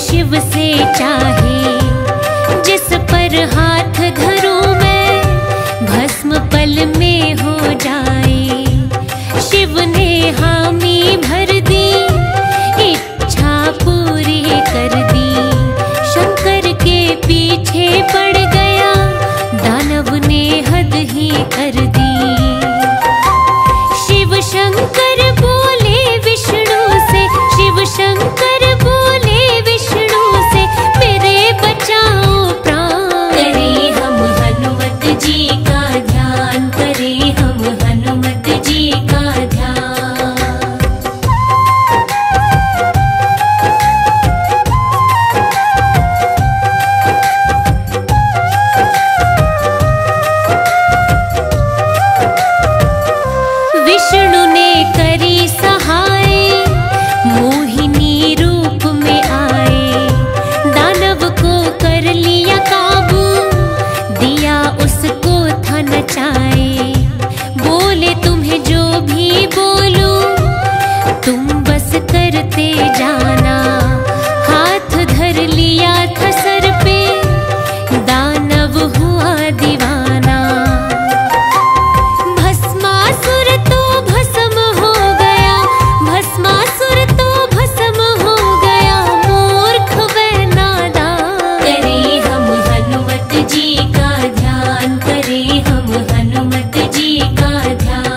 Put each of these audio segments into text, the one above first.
शिव से चाहे, जिस पर हाथ धरूं मैं भस्म पल में हो जाए। शिव ने हामी भर दी, इच्छा पूरी कर दी। शंकर के पीछे पड़ गया, दानव ने हद ही कर दी। शिव शंकर बोले विष्णु से, शिव शंकर बोले विष्णु से, मेरे बचाओ प्राण। करें हम हनुमत जी का ध्यान, करें हम हनुमत जी का ध्यान। विष्णु ने करी सहाय, मोहिनी रूप में आए। दानव को कर लिया काबू, दिया उसको था नचाए। बोले तुम्हें जो भी बोलूं, तुम बस करते जाना। हाथ धर लिया था सर पे, दानव हुआ दीवाना। भस्मासुर तो भस्म हो गया, भस्मासुर तो भस्म हो गया, मूर्ख व नादान। करें हम हनुमत जी का ध्यान, करें हम हनुमत जी का ध्यान।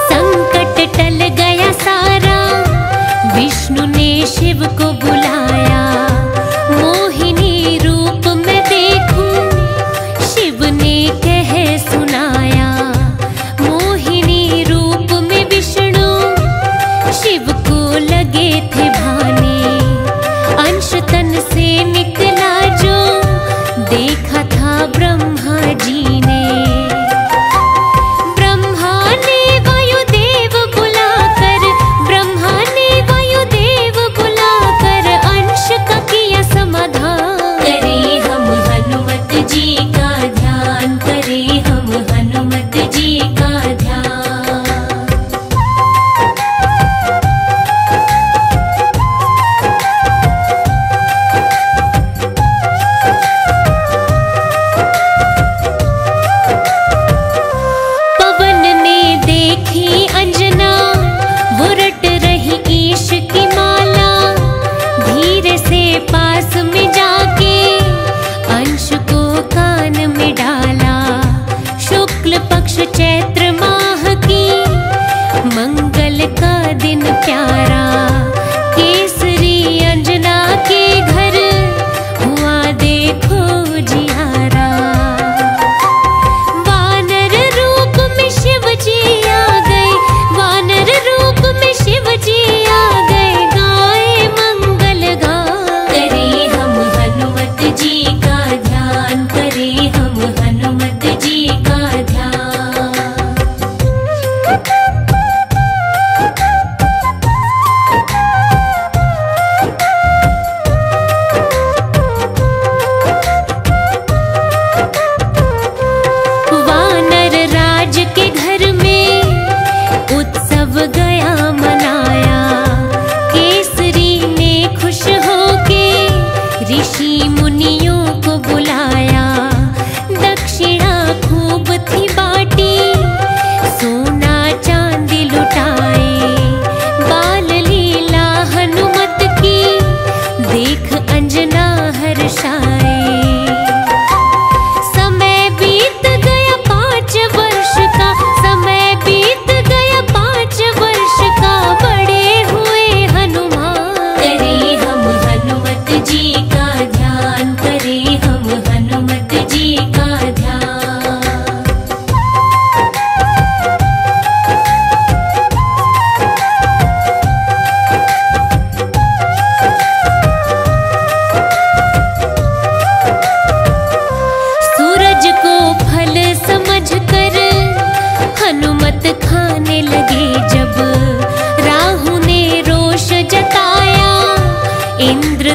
संकट टल गया सारा, विष्णु ने शिव को बुलाया। मोहिनी रूप में देखूं, शिव ने कह सुनाया। मोहिनी रूप में विष्णु शिव को लगे थे भाने। अंश तन से निकला जो, देखा था ब्रह्मा जी ने। ब्रह्मा ने वायुदेव बुलाकर, ब्रह्मा ने वायुदेव बुलाकर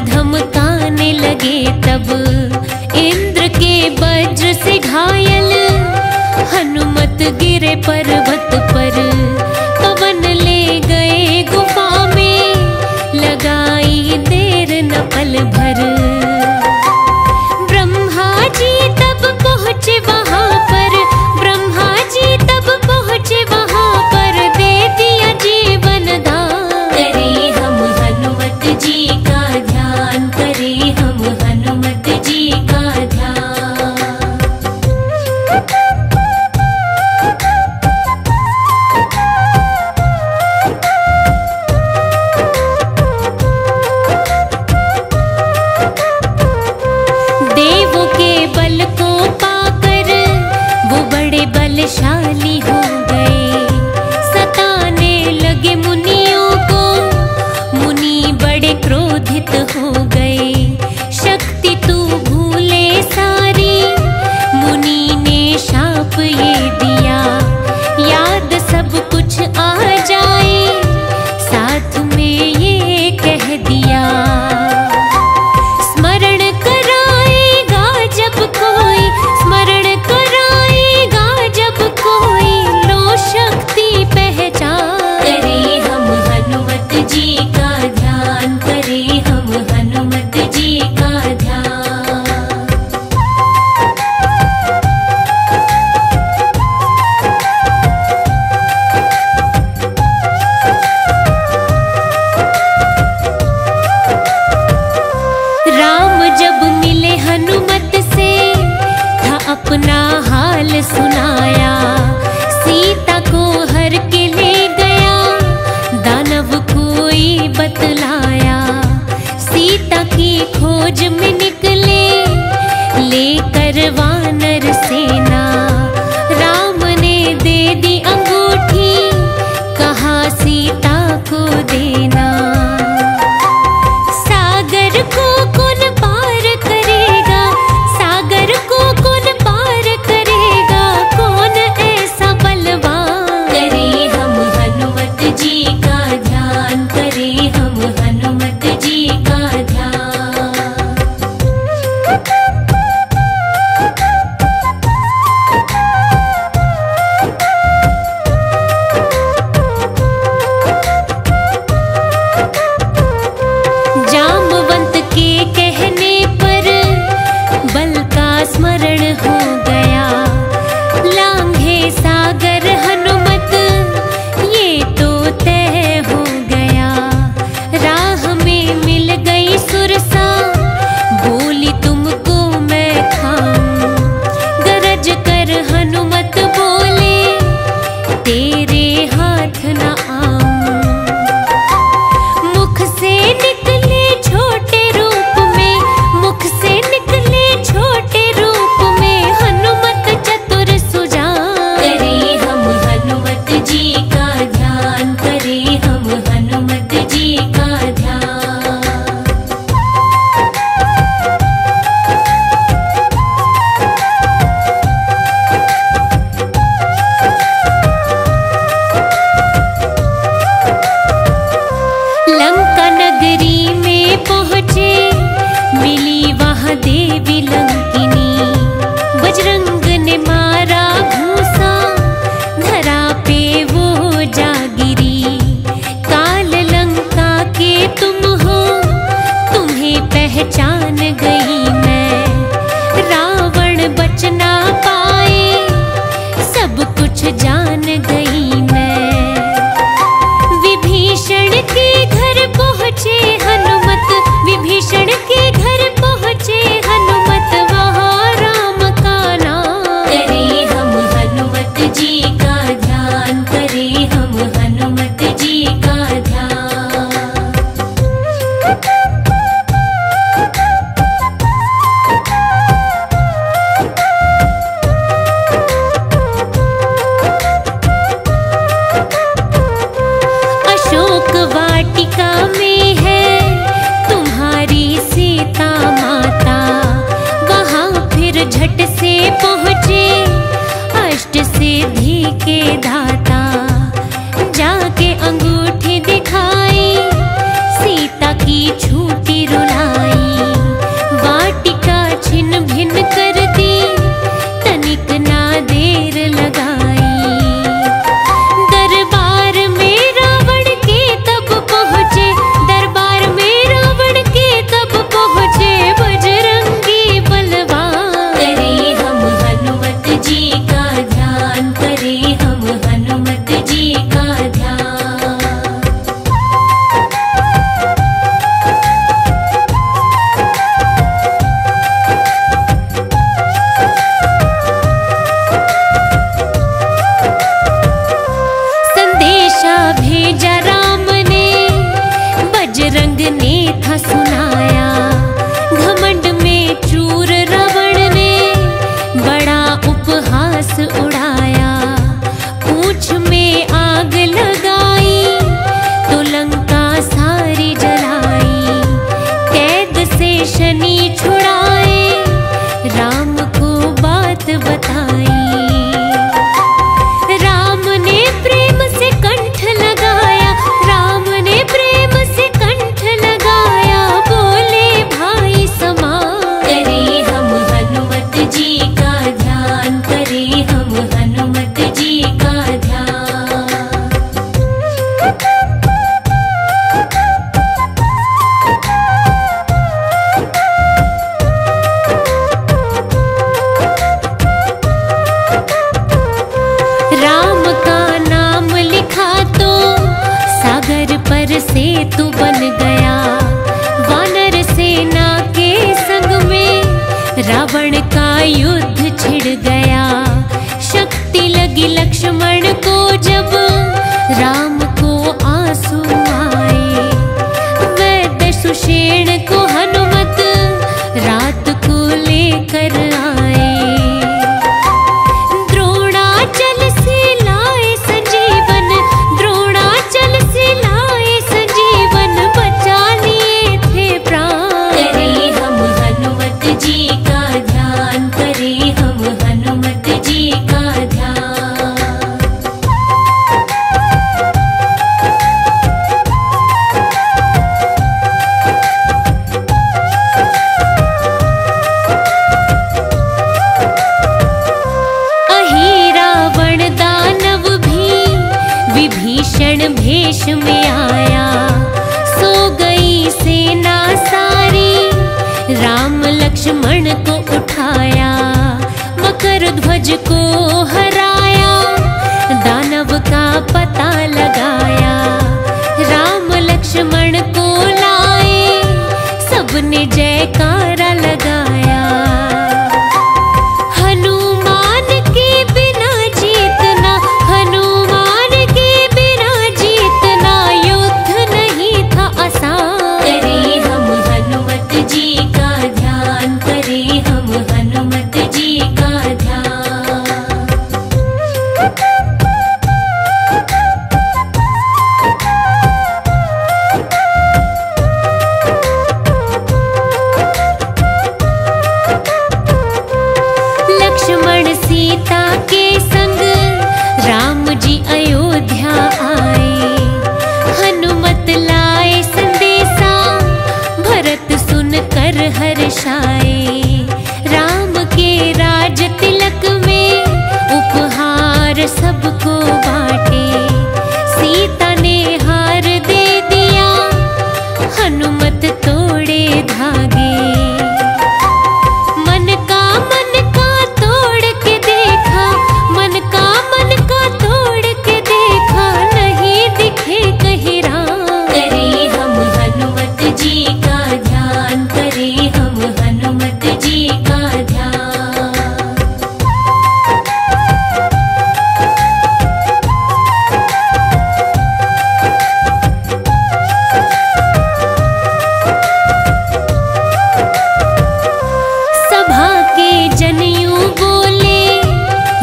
धमकाने लगे तब इंद्र के वज्र से घायल हनुमत गिरे पर्वत पर पवन ले गए गुफा में लगाई देर न पल भर। ब्रह्मा जी तब पहुँचे वहाँ पर, ब्रह्मा जी तब पहुँचे वहाँ पर, दे दिया जीवन दान। करे हम हनुमत जी का ध्यान, करे हम हनुमत जी का ध्यान। देवों के बल को पाकर वो बड़े बलशाली हो गए, सताने लगे मुनियों को, मुनि बड़े क्रोधित हो गए। शक्ति तू भूले सारी, मुनि ने शाप ये दिया, याद सब कुछ आ जाए, साथ में ये कह दिया। स्मरण कराएगा जब कोई, स्मरण कराएगा जब कोई, लो शक्ति पहचान। करे हम हनुमत जी का ध्यान, करे हम हनुमत जी का ध्यान। राम जब मिले हनुमत से था अपना हाल सुनाया, सीता को हर के ले गया, दानव कोई बतलाया। सीता की खोज में निकले लेकर वानर सेना, राम ने दे दी अंगूठी, कहा सीता को देना। सागर को कौन पार करेगा, सागर को कौन पार करेगा, कौन ऐसा बलवान। करे हम हनुमत जी का ध्यान, करे हम हनुमत जी का ध्यान। जामवंत के कहने पर बल का स्मरण हो गया, लांघे सागर हनुमत ये तो तय हो गया। राह में मिल गई सुरसा, बोली तुमको मैं खाऊं, गरज कर हनुमत बोले तेरे हाथ न आऊं। मुख से निकले छोटे रूप में, मुख से निकले छोटे रूप में, हनुमत चतुर सुजान। करे हम हनुमत जी का ध्यान, करे हम हनुमत जी का ध्यान। लंका नगरी में पहुँचे, मिली वहाँ देवी लंकिनी, बजरंग ने मारा घूंसा, धरा पे वो जा गिरी। काल लंका के तुम हो, तुम्हें पहचान गई मैं, रावण बच ना पाए, सब कुछ जान गई मैं। विभीषण के घर पहुँचे हनुमत, विभीषण के घर पहुँचे हनुमत, वहाँ राम का नाम। करे हम हनुमत जी का ध्यान, करे हम हनुमत जी का ध्यान। अशोक वाटिका में है तुम्हारी सीता माता, वहाँ फिर झट से पहुँचे अष्ट सिद्धि के दाता। जाके अंगूठी दिखाई, सीता की छूटी रुलाई, भूषण भेष में आया, सो गई सेना सारी। राम लक्ष्मण को उठाया, मकर ध्वज को हराया, दानव का पता लगाया। राम लक्ष्मण को लाए, सबने जयकारा लगाया। हनुमान के बिना जीतना, हनुमान के बिना जीतना, युद्ध नहीं था आसान। करें हम हनुमत जी का ध्यान, करें हम हनुमत जी का ध्यान। लक्ष्मण सीता के संग राम जी अयोध्या आए, हनुमत लाए संदेशा, भरत सुनकर हर्षाए। राम के राज तिलक में उपहार सबको बांटे, सीता ने हार दे दिया, हनुमत तोड़े धागे। मन का तोड़ के देखा, मन का तोड़ के देखा, नहीं दिखे कहीं राम। करें हम हनुमत जी का ध्यान, करें हम हनुमत जी का ध्यान। सभा के जनेऊ बोले,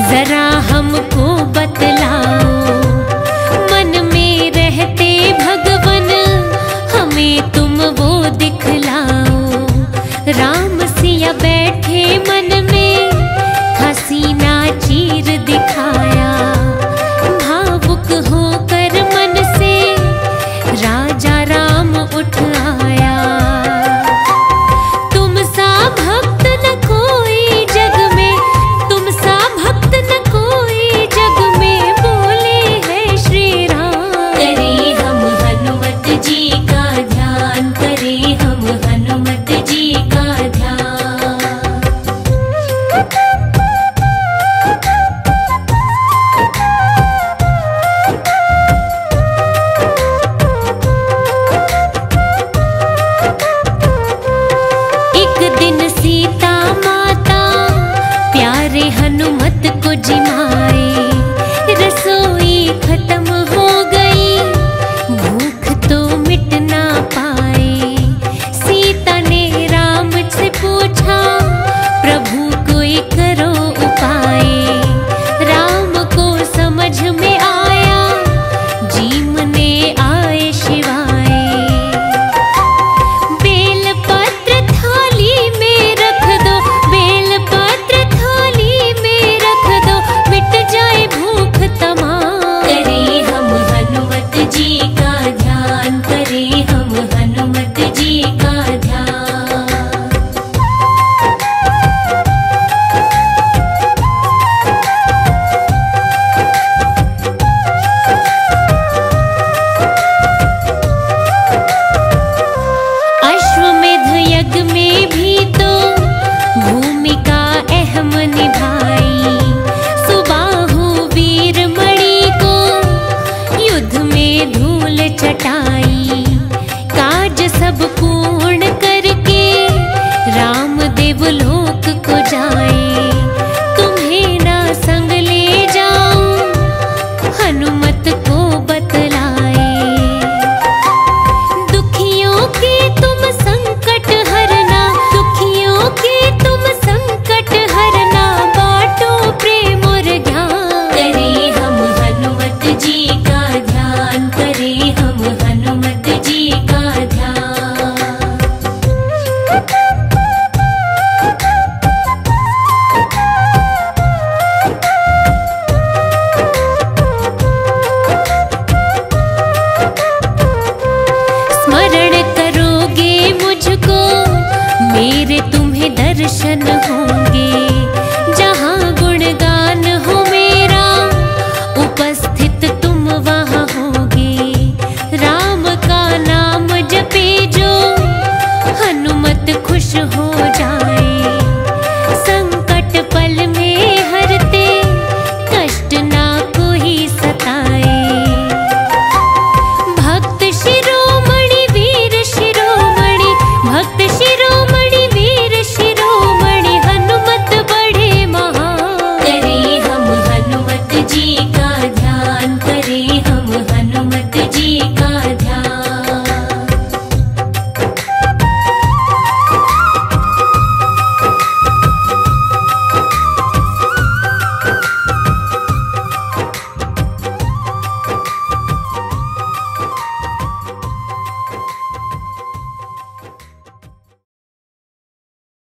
जरा हमको बतलाओ, मन में रहते भगवन, हमें तुम वो दिखलाओ। राम सिया बैठे मन में, हसीना चीर दिखाया, भावुक होकर मन से राजा राम उठ आया। तुम सा भक्त न कोई जग में, तुम सा भक्त न कोई जग में, बोले हैं श्री राम। करें हम हनुमत जी का ध्यान, करें हम हनुमत जी का ध्यान। एक दिन सीता माता प्यारे हनुमत को जिमाए, रसोई खत्म हो गई, भूख तो मिट ना पाए। सीता ने राम से पूछा, प्रभु कोई करो उपाय। राम को समझ में आया, जीमने आए शिवाय। बेल पत्र थाली में रख दो, बेल पत्र थाली में रख दो, मिट जाए भूख तमाम। करें हम हनुमत जी का ध्यान, करें हम हनुमत जी का ध्यान। अश्वमेध यज्ञ में भी तो भूमिका अहम निभाई, सुबाहु वीर मणि को युद्ध में धूल चटाई। काज सब पूर्ण करके राम देवलोक को जाए, तुम्हें ना संग ले जाऊं, हनुमत को बतलाए। दुखियों के तुम संकट हरना, दुखियों के तुम संकट हरना, बाटो प्रेम और ज्ञान। करें हम हनुमत जी का ध्यान, करें हम हनुमत जी का ध्यान। स्मरण करोगे मुझको, मेरे तुम्हें दर्शन होंगे। जहाँ गुणगान हो मेरा, उपस्थित तुम वहाँ होगे। हो